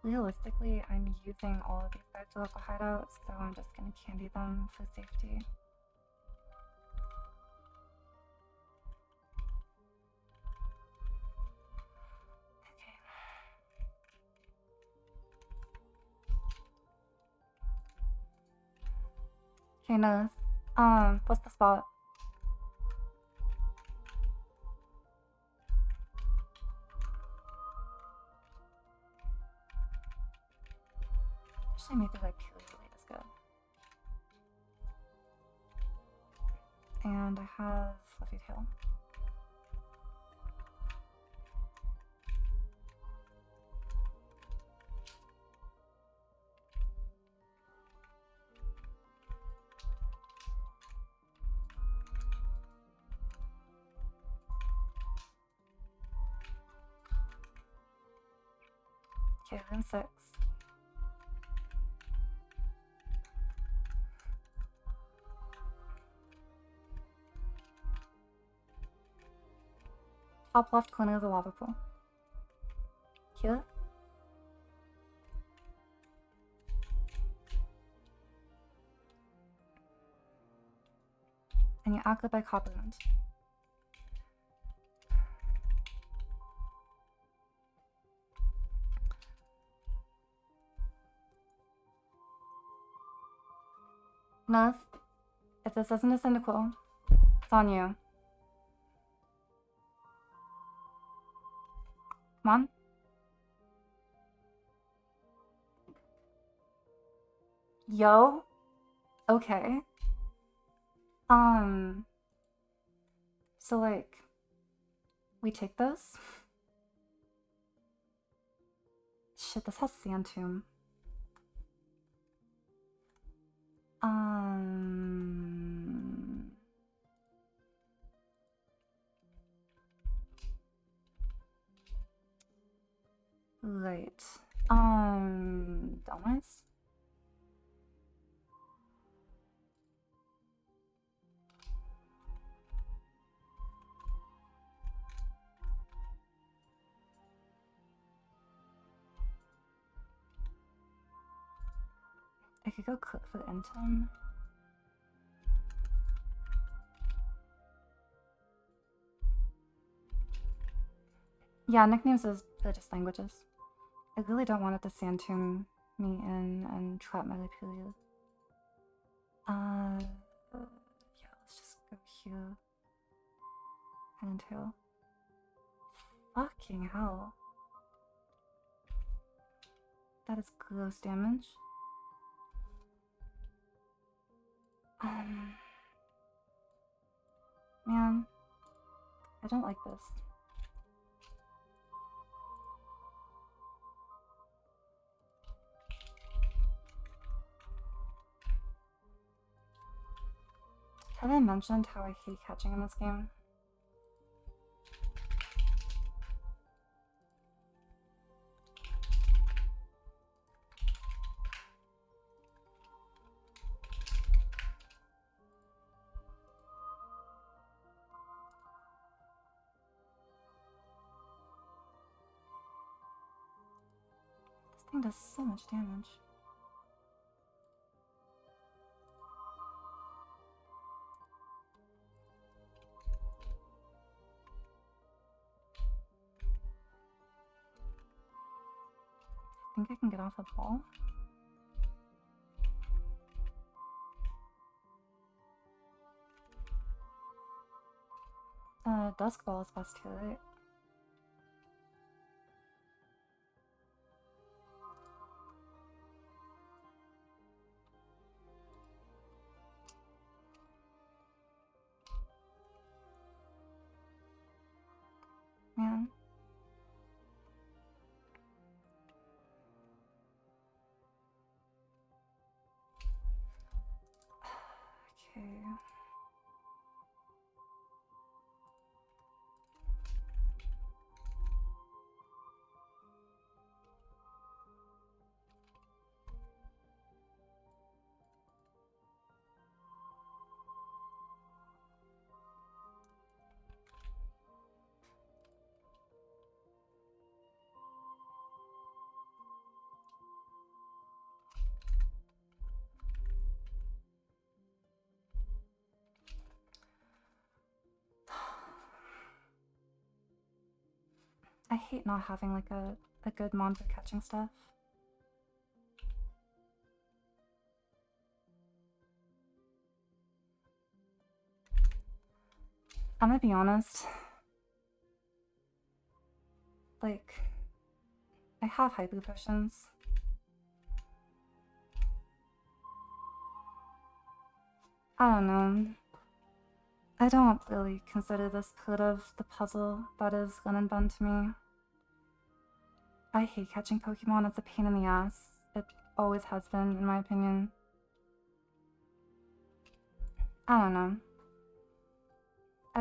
Speaker 1: Realistically, I'm using all of these guys to Aqua Hideout, so I'm just gonna candy them for safety. Okay, no. What's the spot? Actually, maybe like Purely is good. And I have Fluffy Tail. Okay, then 6. Top left corner of the lava pool. Here. And you anchor by Copperland. Nerf, if this isn't a Cyndaquil, it's on you. Come on. Yo. Okay. So like, we take those? Shit, this has Sand Tomb. Right. Delmice? I could go cook for the Intim. Yeah, nicknames they're just languages. I really don't want it to Sand Tomb me in and trap my Lipelia. Yeah, let's just go here. And tail. Fucking hell. That is gross damage. Man, I don't like this. Have I mentioned how I hate catching in this game? This thing does so much damage. I think I can get off a ball. Dusk Ball is best too, right? Man. Okay. I hate not having like a good mon for catching stuff. I'm gonna be honest. Like, I have Hyper Potions. I don't know. I don't really consider this part of the puzzle that is Lenonbun to me. I hate catching Pokemon, it's a pain in the ass. It always has been, in my opinion. I don't know. I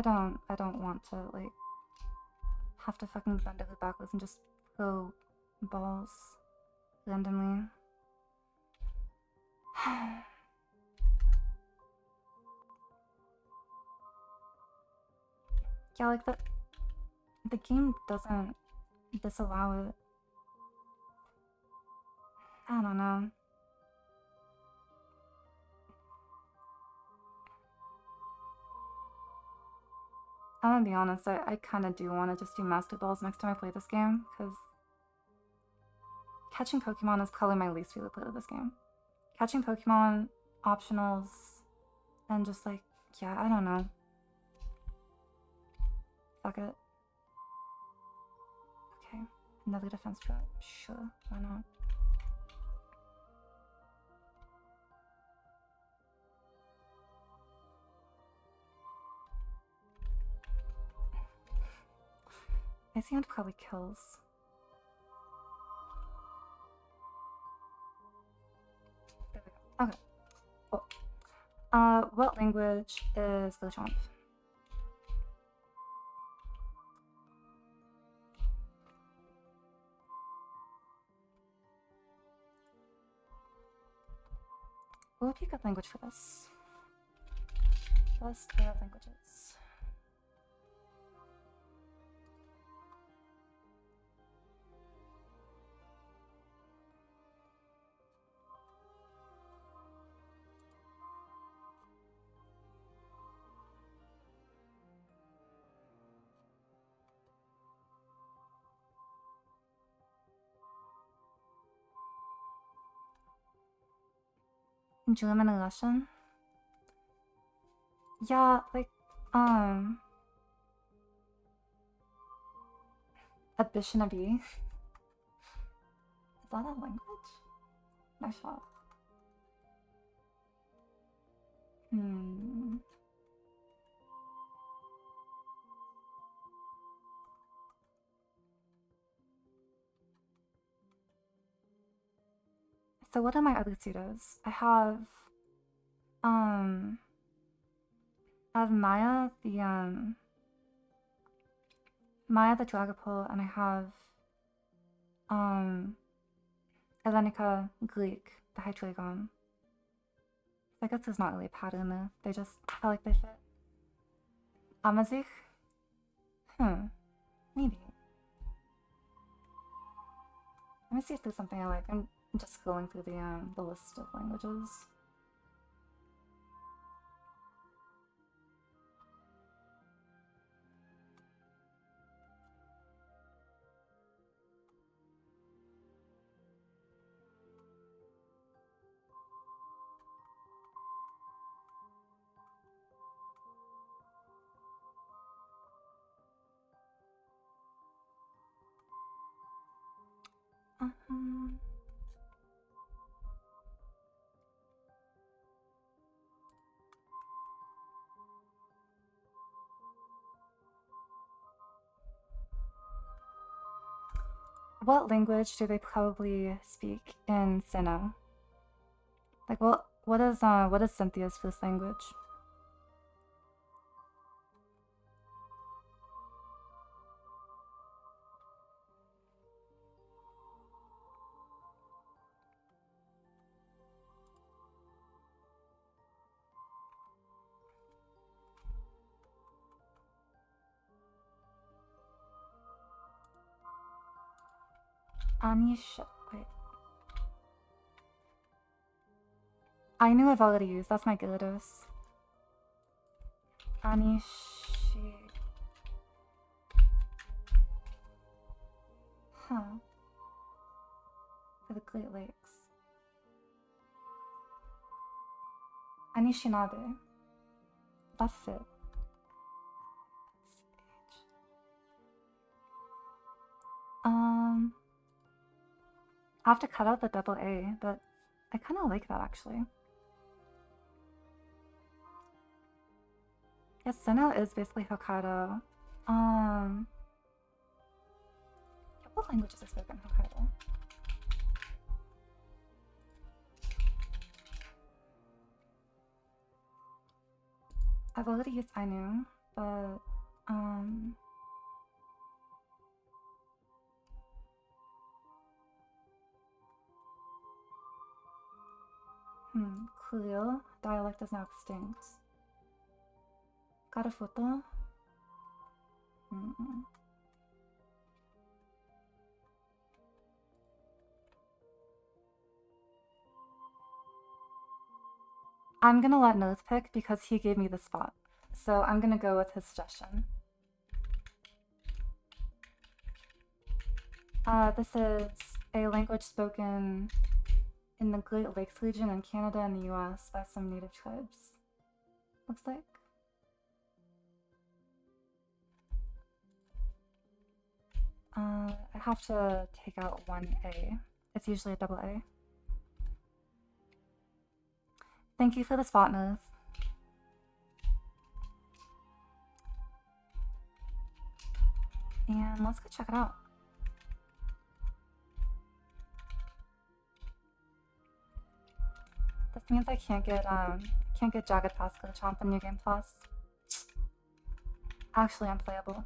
Speaker 1: don't want to, like, have to fucking bend over backwards and just throw balls randomly. Yeah, like the game doesn't disallow it. I don't know. I'm gonna be honest, I kind of do want to just do Master Balls next time I play this game, because catching Pokemon is probably my least favorite part of this game. Catching Pokemon, optionals, and just like, yeah, I don't know. Fuck it. Okay, another defense trap. Sure, why not? Icy Hand probably kills. There we go. Okay. Cool. What language is Lechomp? What would be a good language for this? List of languages. German and Russian? Yeah, like, Abyssinabi. Is that a language? Nice shot. Hmm. So what are my other pseudos? Um, I have Maya the Dragapult, and I have, Elenica Gleek, the Hydreigon. I guess there's not really a pattern there. They just feel like they fit. Amazigh? Maybe. Let me see if there's something I like. I'm just scrolling through the list of languages. What language do they probably speak in Sinnoh? Like, what is Cynthia's first language? Anish. Wait. I knew I've already used. That's my Gyarados. Anishi. Huh. For the Great Lakes. Anishinabe. That fit. I have to cut out the double A, but I kind of like that actually. Yes, Sinnoh is basically Hokkaido. What languages are spoken in Hokkaido? I've already used Ainu, but Kulil dialect is now extinct. Karafuto? I'm gonna let Noth pick because he gave me the spot. So I'm gonna go with his suggestion. This is a language spoken in the Great Lakes region in Canada and the US by some native tribes. Looks like. I have to take out one A. It's usually a double A. Thank you for the spot, Noth. And let's go check it out. This means I can't get Jagged Pascal Chomp in New Game Plus. Actually unplayable.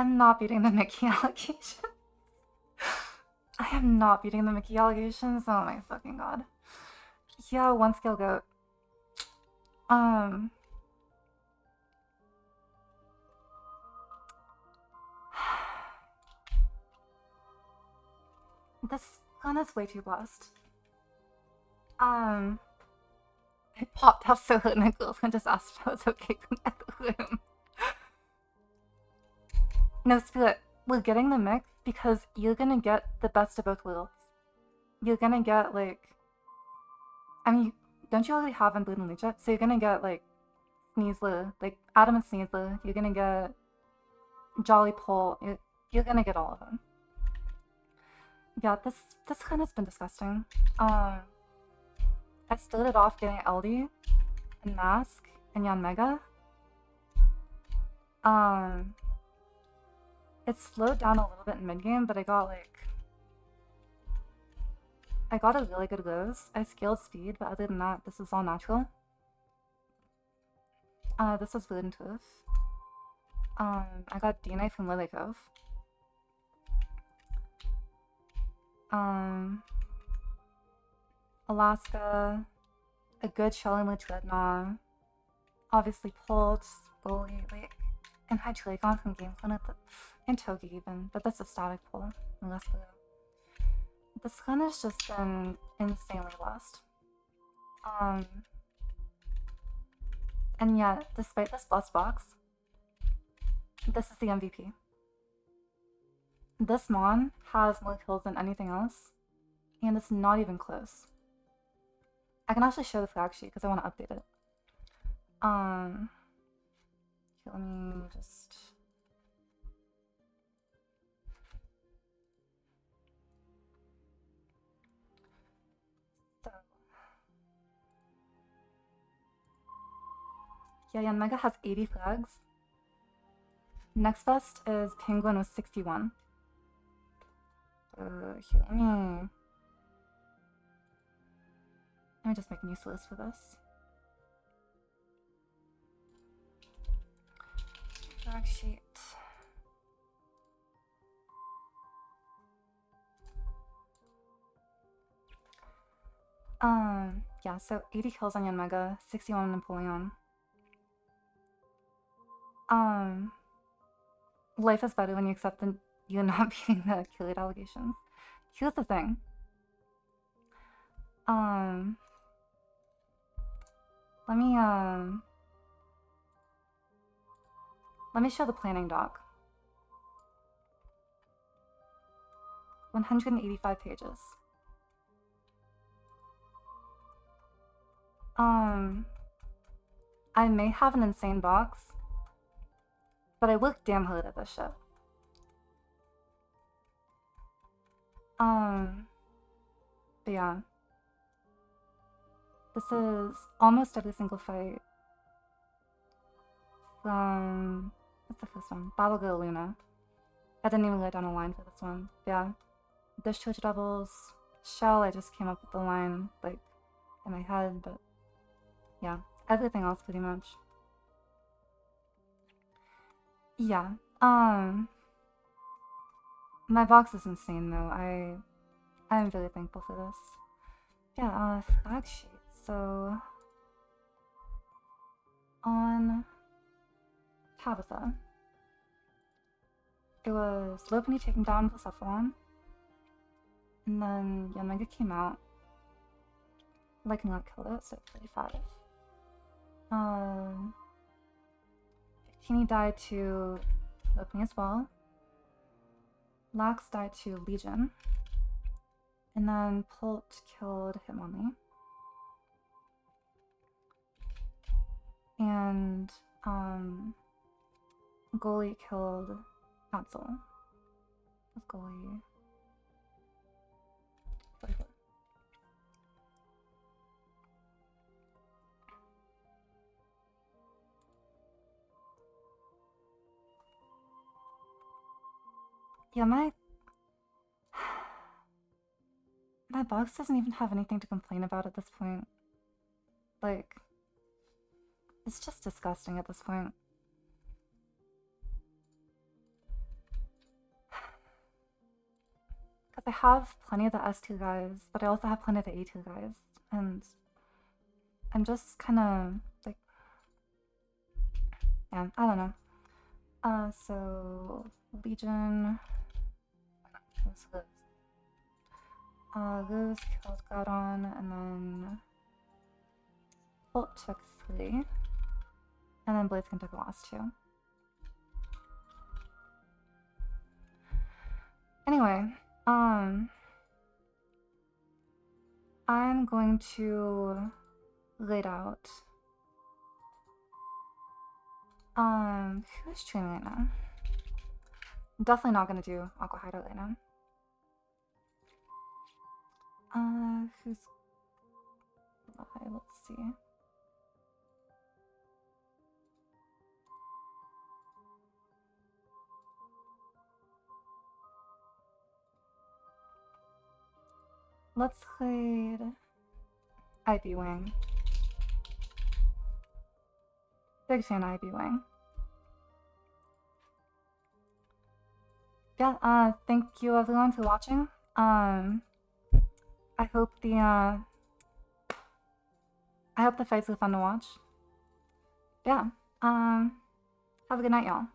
Speaker 1: I'm not beating the Mickey allegations. I am not beating the Mickey allegations. Oh my fucking god. Yeah, one skill goat. This gun is way too blessed. It popped up so and my girlfriend just asked if I was okay in the room. No, Spirit, we're getting the mix because you're gonna get the best of both worlds. You're gonna get, like... I mean, don't you already have Unblood and Legion? So you're gonna get, like, Sneasler, like, Adam and Sneasler. You're gonna get Jolly Pole. You're gonna get all of them. Yeah, this kind has been disgusting. I started off getting LD and Mask and Yanmega. It slowed down a little bit in mid-game, but I got a really good rose. I scaled speed, but other than that, this is all natural. This was Wooden Tooth. I got DNA from Lily Cove. Alaska, a good Shelly Dreadnought, obviously Pulse, Bully, like, and Hydreigon from Game Planet, and Togi even, but that's a static pull, Alaska. This gun has just been insanely lost. And yet, despite this blessed box, this is the MVP. This Mon has more kills than anything else, and it's not even close. I can actually show the flag sheet because I want to update it. Okay, let me just... So... Yeah, Yanmega has 80 flags. Next best is Penguin with 61. Here, let me just make a new list for this. Flag sheet. Yeah, so 80 kills on Yanmega, 61 on Napoleon. life is better when you accept that you're not beating the Killate allegations. Here's the thing. Let me show the planning doc. 185 pages. I may have an insane box, but I work damn hard at this shit. But yeah. This is almost every single fight from, what's the first one? Battle Girl Luna. I didn't even write down a line for this one. Yeah. Discharge Devils. Shell, I just came up with the line, like, in my head, but yeah. Everything else pretty much. Yeah. My box is insane though. I'm really thankful for this. Yeah, flag sheet. So on Tabitha, it was Lopunny taking down Persephone, and then Yanmega came out. Like not killed it, so 35. Victini died to Lopunny as well. Lax died to Legion. And then Pult killed Hitmonlee. And Goalie killed Absol. What's Goalie? 44. Yeah, my box doesn't even have anything to complain about at this point. Like, it's just disgusting at this point. Because I have plenty of the S2 guys, but I also have plenty of the A2 guys, and I'm just kind of, like, yeah, I don't know. So, Legion... Luz killed Gaudon, and then Bolt took 3, and then Blaziken took the last 2. Anyway, I'm going to lay it out. Who's training right now? I'm definitely not gonna do Aqua Hideout right now. Who's live? Let's see. Let's raid IB Wing. Big fan of IB Wing. Yeah, thank you everyone for watching. I hope the fights were fun to watch. Yeah. Have a good night, y'all.